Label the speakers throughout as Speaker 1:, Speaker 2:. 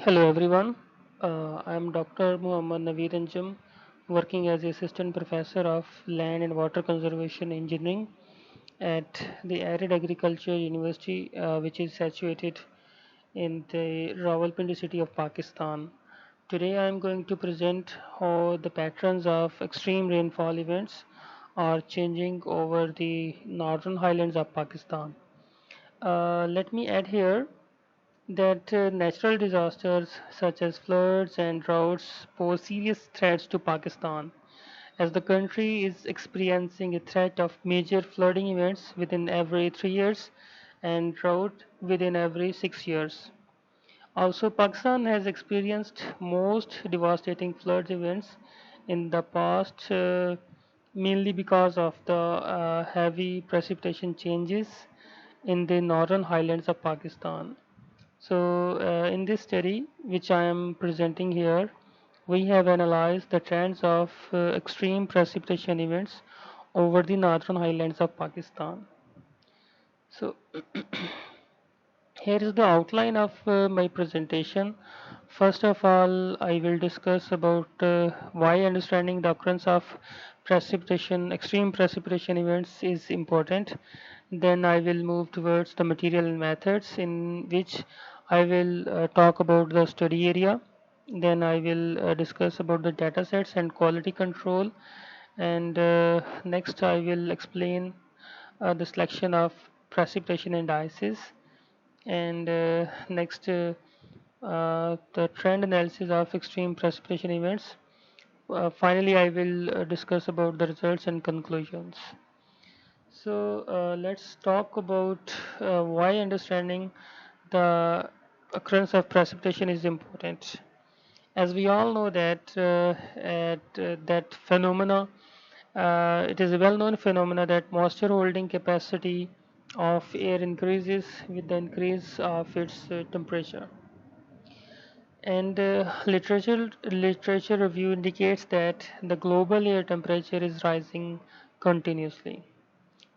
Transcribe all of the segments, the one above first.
Speaker 1: Hello everyone. I am Dr. Muhammad Naveed Anjum, working as Assistant Professor of Land and Water Conservation Engineering at the Arid Agriculture University, which is situated in the Rawalpindi city of Pakistan. Today I am going to present how the patterns of extreme rainfall events are changing over the northern highlands of Pakistan. Let me add here that natural disasters such as floods and droughts pose serious threats to Pakistan, as the country is experiencing a threat of major flooding events within every 3 years and drought within every 6 years. Also, Pakistan has experienced most devastating flood events in the past, mainly because of the heavy precipitation changes in the northern highlands of Pakistan. So, in this study, which I am presenting here, we have analyzed the trends of extreme precipitation events over the northern highlands of Pakistan. So, here is the outline of my presentation. First of all, I will discuss about why understanding the occurrence of extreme precipitation events is important. Then I will move towards the material and methods in which I will talk about the study area. Then I will discuss about the data sets and quality control. And next I will explain the selection of precipitation indices and next the trend analysis of extreme precipitation events. Finally, I will discuss about the results and conclusions. So let's talk about why understanding the occurrence of precipitation is important. As we all know that that phenomena, it is a well-known phenomena that moisture holding capacity of air increases with the increase of its temperature. And literature review indicates that the global air temperature is rising continuously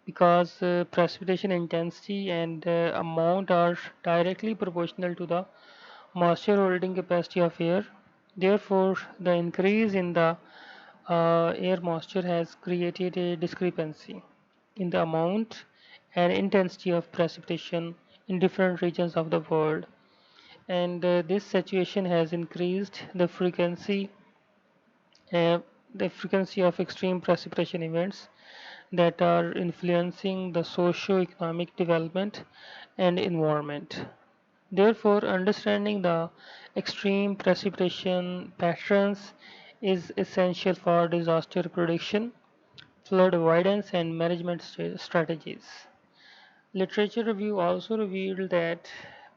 Speaker 1: because precipitation intensity and amount are directly proportional to the moisture holding capacity of air. Therefore, the increase in the air moisture has created a discrepancy in the amount and intensity of precipitation in different regions of the world. And this situation has increased uh, the frequency of extreme precipitation events that are influencing the socio-economic development and environment. Therefore, understanding the extreme precipitation patterns is essential for disaster prediction, flood avoidance, and management strategies. Literature review also revealed that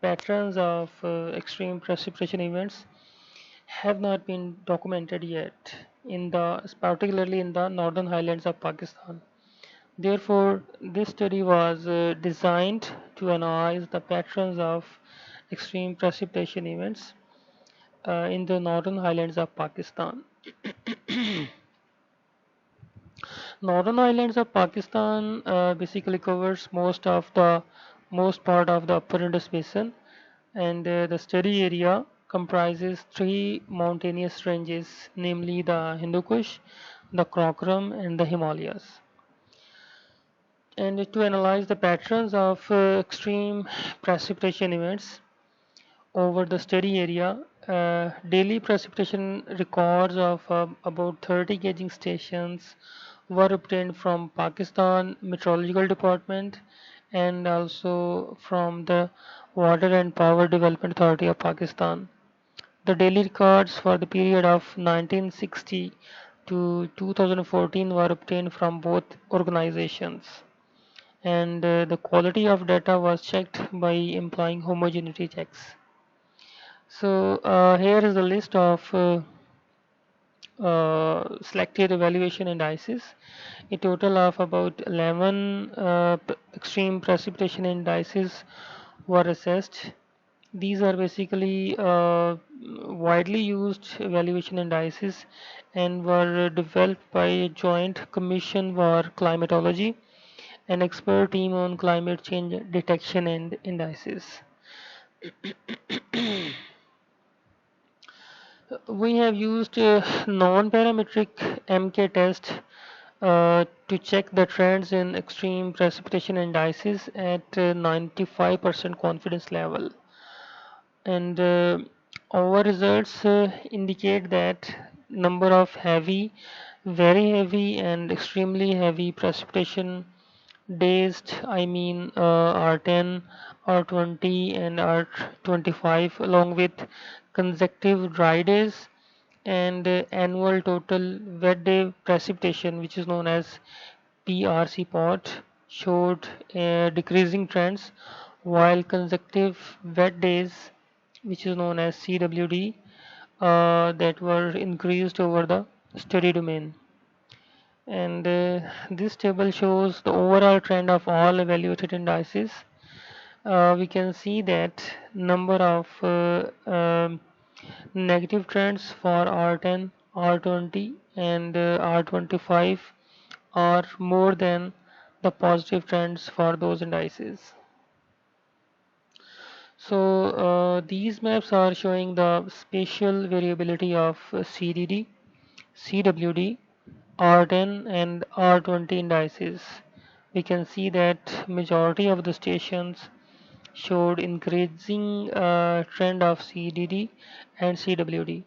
Speaker 1: patterns of extreme precipitation events have not been documented yet particularly in the northern highlands of Pakistan. Therefore, this study was designed to analyze the patterns of extreme precipitation events in the northern highlands of Pakistan. Northern highlands of Pakistan basically covers most part of the upper Indus Basin, and the study area comprises three mountainous ranges, namely the Hindu Kush, the Karakoram, and the Himalayas. And to analyze the patterns of extreme precipitation events over the study area, daily precipitation records of about 30 gauging stations were obtained from Pakistan Meteorological Department and also from the Water and Power Development Authority of Pakistan. The daily records for the period of 1960 to 2014 were obtained from both organizations, and the quality of data was checked by employing homogeneity checks. So here is a list of selected evaluation indices. A total of about 11 extreme precipitation indices were assessed. These are basically widely used evaluation indices and were developed by a joint commission for climatology, an expert team on climate change detection and indices. We have used non-parametric MK test to check the trends in extreme precipitation indices at 95% confidence level. And our results indicate that number of heavy, very heavy and extremely heavy precipitation days, I mean R10, R20 and R25 along with consecutive dry days and annual total wet day precipitation, which is known as PRC pot, showed decreasing trends, while consecutive wet days, which is known as CWD, that were increased over the study domain. And this table shows the overall trend of all evaluated indices. We can see that number of negative trends for R10, R20 and R25 are more than the positive trends for those indices. So these maps are showing the spatial variability of CDD, CWD, R10 and R20 indices. We can see that majority of the stations showed increasing trend of CDD and CWD.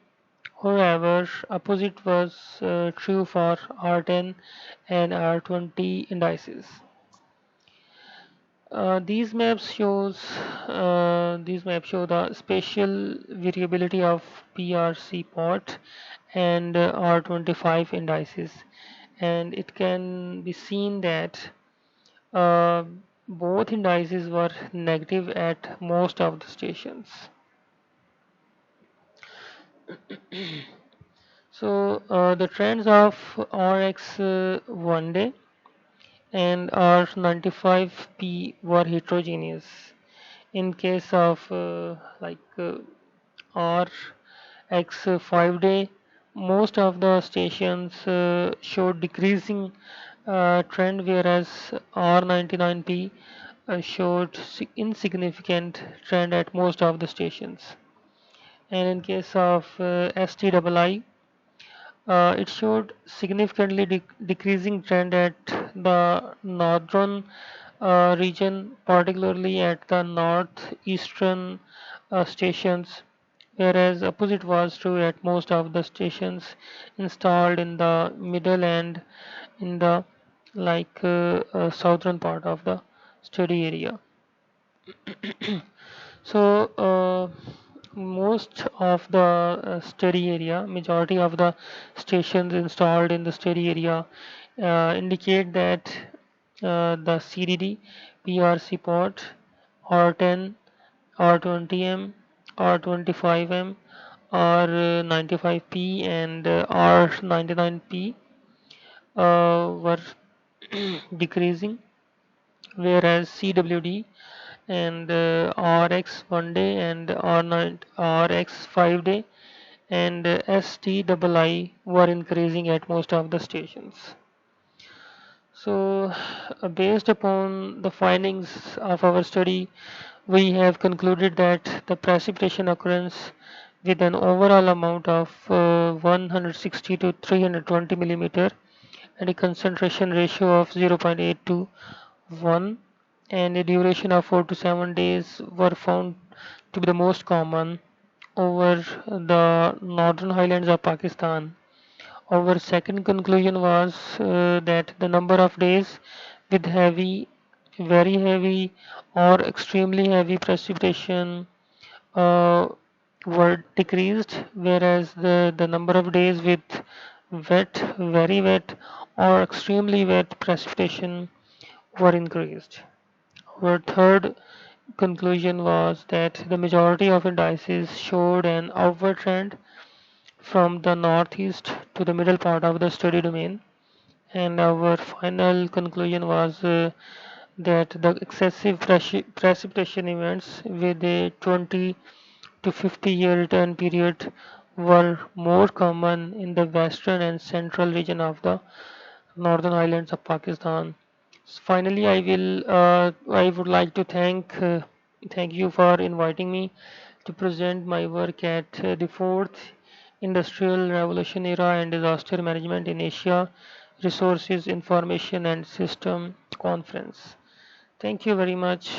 Speaker 1: However, opposite was true for R10 and R20 indices. These maps show the spatial variability of PRC pot and R25 indices, and it can be seen that uh, both indices were negative at most of the stations. So the trends of RX 1 day and R95P were heterogeneous. In case of RX 5 day, most of the stations showed decreasing trend, whereas R99P showed insignificant trend at most of the stations. And in case of STII, it showed significantly decreasing trend at the northern region, particularly at the northeastern stations, whereas opposite was true at most of the stations installed in the middle and in the southern part of the study area. So most of the study area, majority of the stations installed in the study area indicate that the CDD, PRC port, R10, R20M, R25M, R95P and R99P were decreasing, whereas CWD and RX 1 day and R9 RX 5 day and STII were increasing at most of the stations. So, based upon the findings of our study, we have concluded that the precipitation occurrence with an overall amount of 160 to 320 millimeter and a concentration ratio of 0.8 to 1 and a duration of 4 to 7 days were found to be the most common over the northern highlands of Pakistan. Our second conclusion was that the number of days with heavy, very heavy, or extremely heavy precipitation uh, were decreased, whereas the number of days with wet, very wet, or extremely wet precipitation were increased. Our third conclusion was that the majority of indices showed an upward trend from the northeast to the middle part of the study domain. And our final conclusion was that the excessive precipitation events with a 20 to 50-year return period were more common in the western and central region of the northern highlands of Pakistan. Finally, I would like to thank you for inviting me to present my work at the fourth Industrial Revolution Era and Disaster Management in Asia, Resources, Information and System Conference. Thank you very much.